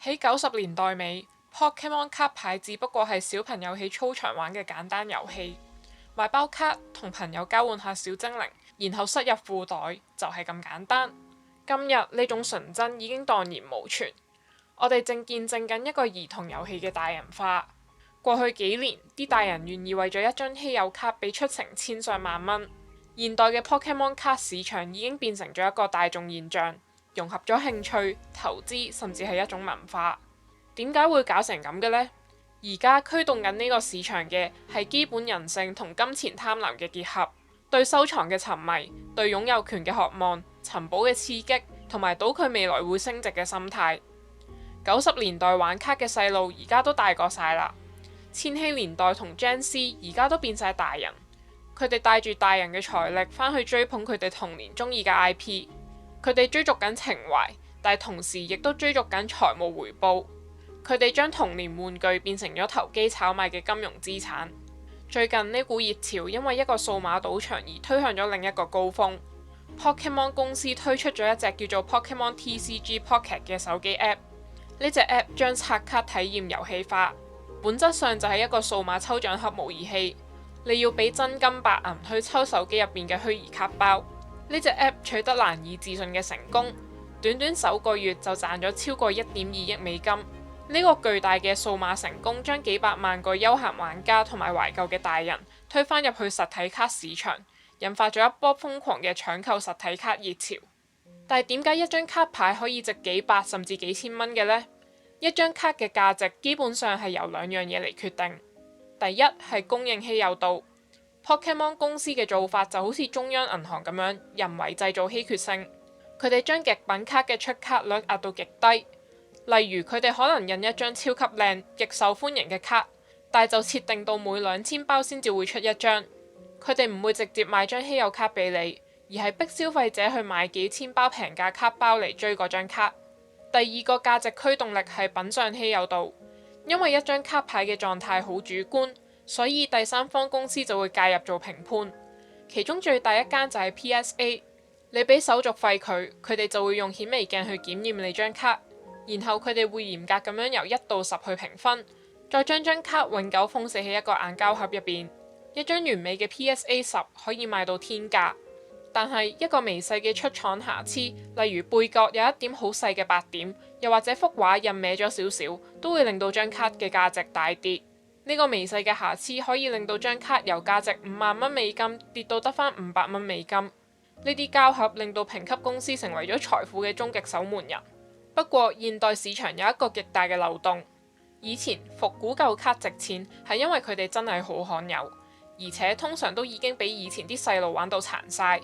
喺90年代尾，Pokemon 卡牌只不過係小朋友喺操場玩嘅簡單遊戲，買包卡同朋友交換下小精靈，然後塞入褲袋，就係咁簡單。今日呢種純真已經蕩然無存，我哋正見證緊一個兒童遊戲嘅大人化。過去幾年，啲大人願意為咗一張稀有卡俾出成千上萬蚊。現代嘅 Pokemon 卡市場已經變成咗一個大眾現象，融合咗興趣、投資，甚至係一種文化。點解會搞成咁嘅呢？而家驅動緊呢個市場嘅係基本人性同金錢貪婪嘅結合，對收藏嘅沉迷，對擁有權嘅渴望，尋寶嘅刺激，同埋賭佢未來會升值嘅心態。90年代玩卡嘅細路而家都大個晒啦，千禧年代同 Gen Z 而家都變晒大人。佢哋帶住大人嘅財力返去追捧佢哋童年中意嘅 IP， 佢哋追逐緊情懷，但同時亦都追逐緊財務回報。佢哋將童年玩具變成咗投機炒賣嘅金融資產。最近呢股熱潮因為一個數碼賭場而推向咗另一個高峰。Pokemon 公司推出咗一隻叫做 Pokemon TCG Pocket 嘅手機 App， 呢隻 App 將刷卡體驗遊戲化，本質上就係一個數碼抽獎盒模擬器。你要俾真金白銀去抽手機入邊嘅虛擬卡包。呢隻 App 取得難以置信嘅成功，短短首個月就賺咗超過1.2億美金。呢個巨大嘅數碼成功將幾百萬個休閒玩家同埋懷舊嘅大人推返入去實體卡市場，引發咗一波瘋狂嘅搶購實體卡熱潮。但係點解一張卡牌可以值幾百甚至幾千蚊嘅呢？一張卡嘅價值基本上係由兩樣嘢嚟決定。第一係供應稀有度。Pokemon 公司嘅做法就好似中央銀行咁樣，人為製造稀缺性。佢哋將極品卡嘅出卡率壓到極低，例如佢哋可能印一張超級靚、極受歡迎嘅卡，但就設定到每2000包先至會出一張。佢哋唔會直接賣張稀有卡俾你，而係逼消費者去買幾千包平價卡包嚟追嗰張卡。第二個價值驅動力係品相稀有度。因為一張卡牌嘅狀態好主觀，所以第三方公司就會介入做評判。其中最大一間就係 PSA， 你俾手續費佢哋就會用顯微鏡去檢驗你張卡，然後佢哋會嚴格咁樣由1到10去評分，再將張卡永久封死喺一個硬膠盒入邊。一張完美嘅 PSA10可以賣到天價，但係一個微細嘅出廠瑕疵，例如背角有一點好細嘅白點，又或者幅畫印歪咗少少，都會令到張卡嘅價值大跌。呢個微細嘅瑕疵可以令到張卡由價值5萬蚊美金跌到得返500蚊美金。呢啲膠盒令到評級公司成為咗財富嘅終極守門人。不過現代市場有一個極大嘅漏洞。以前復古舊卡值錢係因為佢哋真係好罕有，而且通常都已經俾以前啲細路玩到殘晒。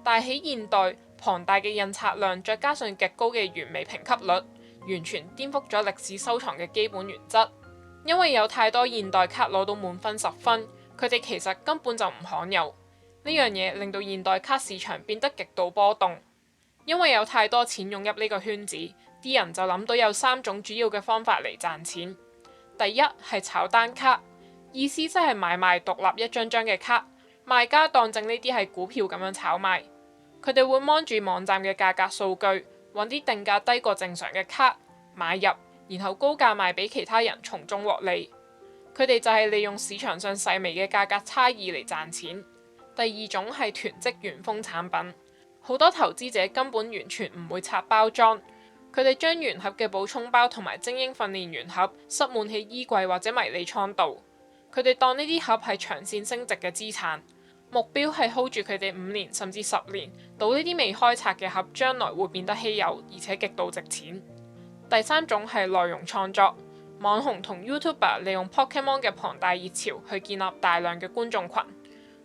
但係喺現代，龐大嘅印刷量再加上極高嘅完美評級率，完全顛覆咗歷史收藏嘅基本原則。因為有太多現代卡攞到滿分10分，佢哋其實根本就唔罕有。呢樣嘢令到現代卡市場變得極度波動。因為有太多錢湧入呢個圈子，啲人就諗到有3種主要嘅方法嚟賺錢。第一係炒單卡，意思即係買賣獨立一張張嘅卡。賣家當正呢啲係股票咁樣炒賣，佢哋會望住網站嘅價格數據，揾啲定價低過正常嘅卡買入，然後高價賣俾其他人，從中獲利。佢哋就係利用市場上細微嘅價格差異嚟賺錢。第二種係囤積原封產品，好多投資者根本完全唔會拆包裝，佢哋將原盒嘅補充包同埋精英訓練員盒塞滿喺衣櫃或者迷你倉度，佢哋當呢啲盒係長線升值嘅資產。目標係 hold 住佢哋5年甚至10年，到呢啲未開拆嘅盒將來會變得稀有，而且極度值錢。第三種係內容創作，網紅同 YouTuber 利用 Pokemon 嘅龐大熱潮去建立大量嘅觀眾群，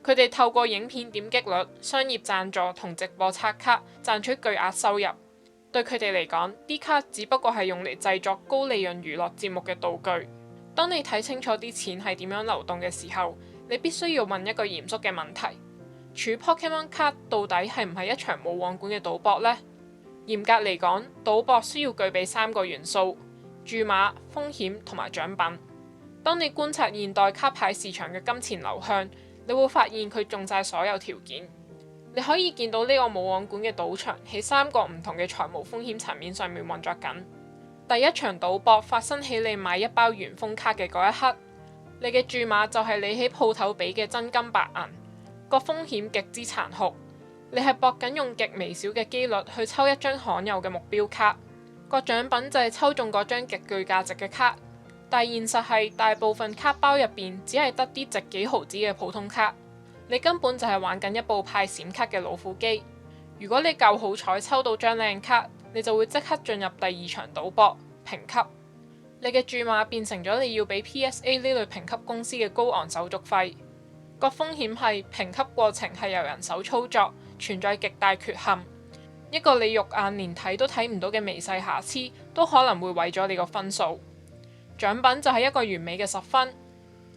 佢哋透過影片點擊率、商業贊助同直播刷卡賺取巨額收入。對佢哋嚟講，啲卡只不過係用嚟製作高利潤娛樂節目嘅道具。當你睇清楚啲錢係點樣流動嘅時候，你必須要問一個嚴肅嘅問題：儲 Pokemon 卡到底係唔係一場冇網管嘅賭博呢？嚴格嚟講，賭博需要具備3個元素：注碼、風險同埋獎品。當你觀察現代卡牌市場嘅金錢流向，你會發現佢中晒所有條件。你可以見到呢個冇網管嘅賭場喺3個唔同嘅財務風險層面上面運作緊。第一場賭博發生喺你買一包元豐卡嘅嗰一刻，你嘅注碼就係你喺鋪頭俾嘅真金白銀，個風險極之殘酷。你係搏緊用極微小嘅機率去抽一張罕有嘅目標卡，個獎品就係抽中嗰張極具價值嘅卡。但現實係大部分卡包入邊只係得啲值幾毫子嘅普通卡，你根本就係玩緊一部派閃卡嘅老虎機。如果你夠好彩抽到張靚卡，你就會即刻進入第二場賭博評級。你嘅注碼變成咗你要俾 PSA 呢類評級公司嘅高昂手續費。個風險係評級過程係由人手操作，存在極大缺陷。一個你肉眼連睇都睇唔到嘅微細瑕疵，都可能會毀咗你個分數。獎品就係一個完美嘅10分，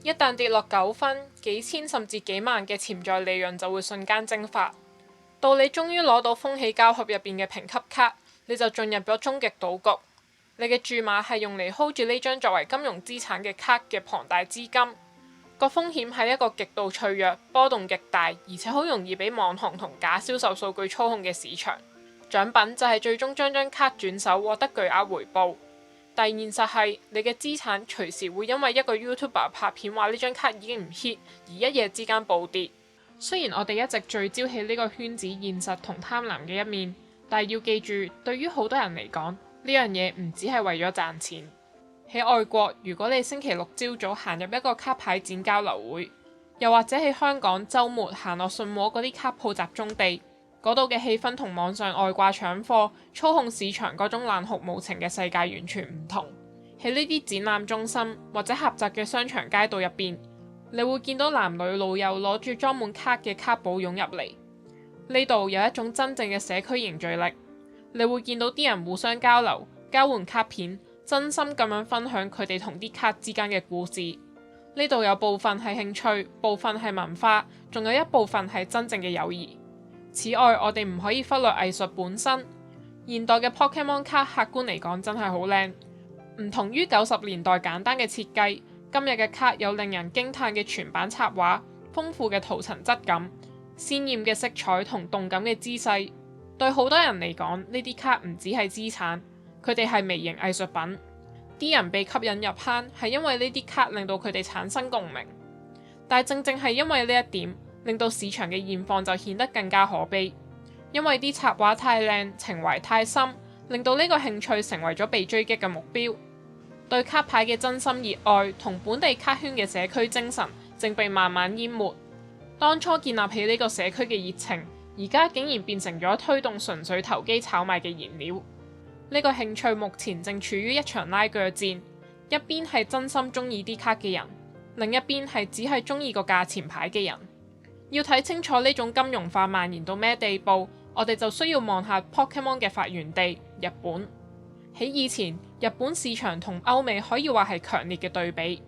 一旦跌落9分，幾千甚至幾萬嘅潛在利潤就會瞬間蒸發。到你終於攞到封起膠盒入邊嘅評級卡，你就進入咗終極賭局。你嘅注碼係用嚟 hold 住呢張作為金融資產嘅卡嘅龐大資金。個風險係一個極度脆弱、波動極大，而且好容易俾網紅同假銷售數據操控嘅市場。獎品就係最終將張卡轉手獲得巨額回報。但現實係你嘅資產隨時會因為一個 YouTuber 拍片話呢張卡已經唔 hit 而一夜之間暴跌。雖然我哋一直聚焦喺呢個圈子現實同貪婪嘅一面，但係要記住，對於好多人嚟講，呢樣嘢唔只係為咗賺錢。喺外國，如果你星期六朝早行入一個卡牌展交流會，又或者喺香港週末行落信和嗰啲卡鋪集中地，嗰度嘅氣氛同網上外掛搶貨、操控市場嗰種冷酷無情嘅世界完全唔同。喺呢啲展覽中心或者狹窄嘅商場街道入邊，你會見到男女老幼攞住裝滿卡嘅卡簿湧入嚟。呢度有一種真正嘅社區凝聚力，你會見到啲人互相交流、交換卡片，真心咁樣分享佢哋同啲卡之間嘅故事。呢度有部分係興趣，部分係文化，仲有一部分係真正嘅友誼。此外，我哋唔可以忽略藝術本身。現代嘅 Pokemon 卡客觀嚟講真係好靚，唔同於90年代簡單嘅設計。今日嘅卡有令人驚嘆嘅全版插畫、豐富嘅圖層質感、鮮豔嘅色彩同動感嘅姿勢。對好多人嚟講，呢啲卡唔只係資產，佢哋係微型藝術品。啲人被吸引入坑係因為呢啲卡令到佢哋產生共鳴，但正正係因為呢一點，令到市場嘅現況就顯得更加可悲。因為啲插畫太靚，情懷太深，令到呢個興趣成為咗被追擊嘅目標。對卡牌嘅真心熱愛同本地卡圈嘅社區精神正被慢慢淹沒。當初建立起呢個社區嘅熱情，而家竟然變成咗推動純粹投機炒賣嘅燃料。呢個興趣目前正處於一場拉鋸戰，一邊係真心中意啲卡嘅人，另一邊係只係中意個價錢牌嘅人。要睇清楚呢種金融化蔓延到咩地步，我哋就需要望下 Pokemon 嘅發源地日本。喺以前，日本市場同歐美可以話係強烈嘅對比。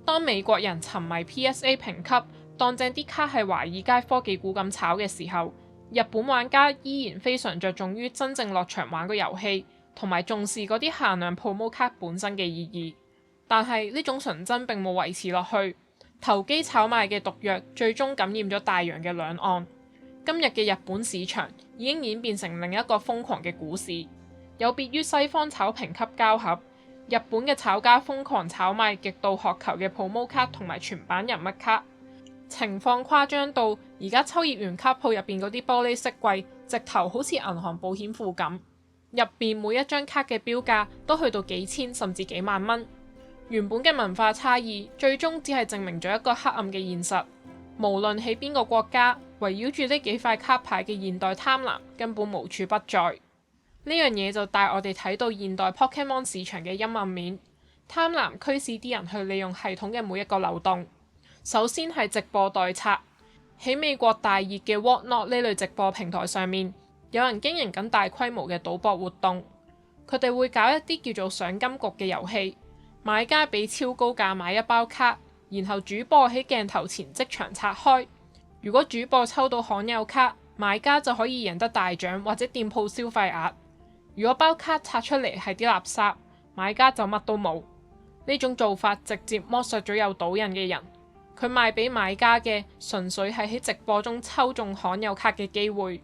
當美國人沉迷 PSA 評級，當正啲卡係華爾街科技股咁炒嘅時候，日本玩家依然非常着重於真正落場玩個遊戲，同埋重視嗰啲限量 promo 卡本身嘅意義。但係呢種純真並冇維持落去，投機炒賣嘅毒藥最終感染咗大洋嘅兩岸。今日嘅日本市場已經演變成另一個瘋狂嘅股市。有別於西方炒評級膠盒，日本嘅炒家瘋狂炒賣極度渴求嘅 promo 卡同埋全版人物卡，情況誇張到而家秋葉原卡鋪入邊嗰啲玻璃飾櫃，直頭好似銀行保險庫咁，入邊每一張卡嘅標價都去到幾千甚至幾萬蚊。原本嘅文化差異，最終只係證明咗一個黑暗嘅現實。無論喺邊個國家，圍繞住呢幾塊卡牌嘅現代貪婪根本無處不在。呢樣嘢就帶我哋睇到現代 Pokemon 市場嘅陰暗面。貪婪驅使啲人去利用系統嘅每一個漏洞。首先係直播代刷，喺美國大熱嘅 Whatnot 呢類直播平台上面，有人經營緊大規模嘅賭博活動。佢哋會搞一啲叫做賞金局嘅遊戲，買家俾超高價買一包卡，然後主播喺鏡頭前即場拆開。如果主播抽到罕有卡，買家就可以贏得大獎或者店鋪消費額。如果包卡拆出嚟係啲垃圾，買家就乜都冇。呢種做法直接剝削咗有賭癮嘅人，佢賣俾買家嘅純粹係喺直播中抽中罕有卡嘅機會。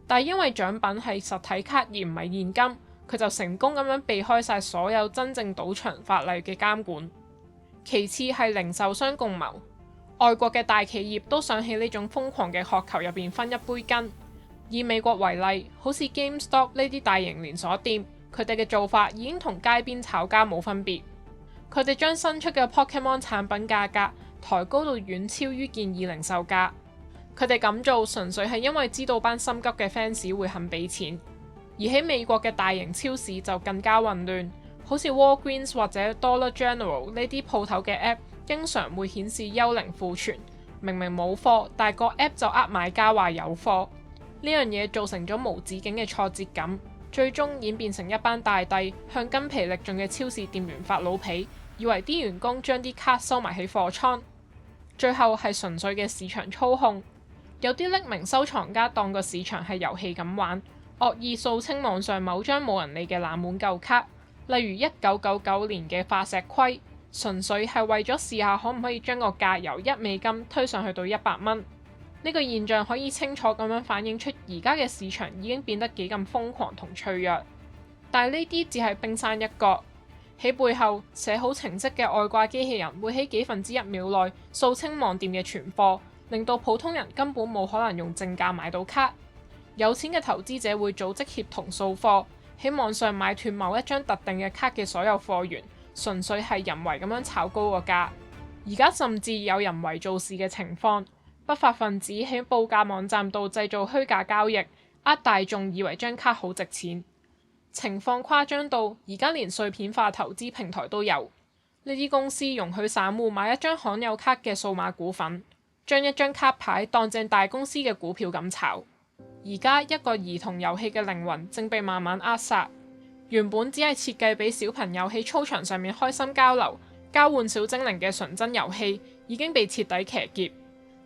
但因為獎品係實體卡而唔係現金，佢就成功咁樣避開晒所有真正賭場法例嘅監管。其次係零售商共謀，外國嘅大企業都想喺呢種瘋狂嘅渴求入邊分一杯羹。以美國為例，好似 GameStop 呢啲大型連鎖店，佢哋嘅做法已經同街邊炒家冇分別。佢哋將新出嘅 Pokemon 產品價格抬高到遠超於建議零售價。佢哋咁做純粹係因為知道班心急嘅 fans 會肯俾錢。而喺美國嘅大型超市就更加混亂，好似 Walgreens 或者 Dollar General 呢啲鋪頭嘅 app 經常會顯示幽靈庫存，明明冇貨，但個 app 就呃買家話有貨。呢樣嘢造成咗無止境嘅挫折感，最終演變成一班大帝向筋疲力盡嘅超市店員發老脾，以為啲員工將啲卡收埋喺貨倉。最後係純粹嘅市場操控，有啲匿名收藏家當個市場係遊戲咁玩，惡意掃清網上某張冇人理嘅冷門舊卡，例如1999年嘅化石龜，純粹係為咗試下可唔可以將個價由$1推上去到100蚊。呢個現象可以清楚咁樣反映出而家嘅市場已經變得幾咁瘋狂同脆弱。但係呢啲只係冰山一角，喺背後寫好程式嘅外掛機器人會喺幾分之一秒內掃清網店嘅存貨，令到普通人根本冇可能用正價買到卡。有錢嘅投資者會組織協同掃貨，喺網上買斷某一張特定嘅卡嘅所有貨源，純粹係人為咁樣炒高個價。而家甚至有人為做事嘅情況。不法分子喺報價網站度製造虛假交易，呃大眾以為張卡好值錢，情況誇張到而家連碎片化投資平台都有。呢啲公司容許散戶買一張罕有卡嘅數碼股份，將一張卡牌當正大公司嘅股票咁炒。而家一個兒童遊戲嘅靈魂正被慢慢扼殺，原本只係設計俾小朋友喺操場上面開心交流、交換小精靈嘅純真遊戲，已經被徹底騎劫。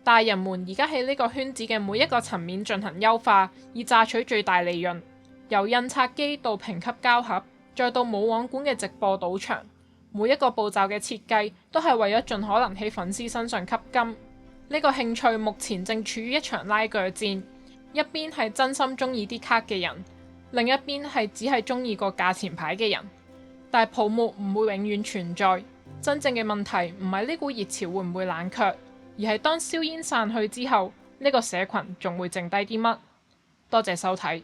大人們而家喺呢個圈子嘅每一個層面進行優化，以榨取最大利潤。由印刷機到評級膠盒，再到冇網管嘅直播賭場，每一個步驟嘅設計都係為咗盡可能喺粉絲身上吸金。呢個興趣目前正處於一場拉鋸戰，一邊係真心中意啲卡嘅人，另一邊係只係中意個價錢牌嘅人。但係泡沫唔會永遠存在，真正嘅問題唔係呢股熱潮會唔會冷卻，而係當硝煙散去之後，呢個社群仲會剩低啲乜？多謝收睇。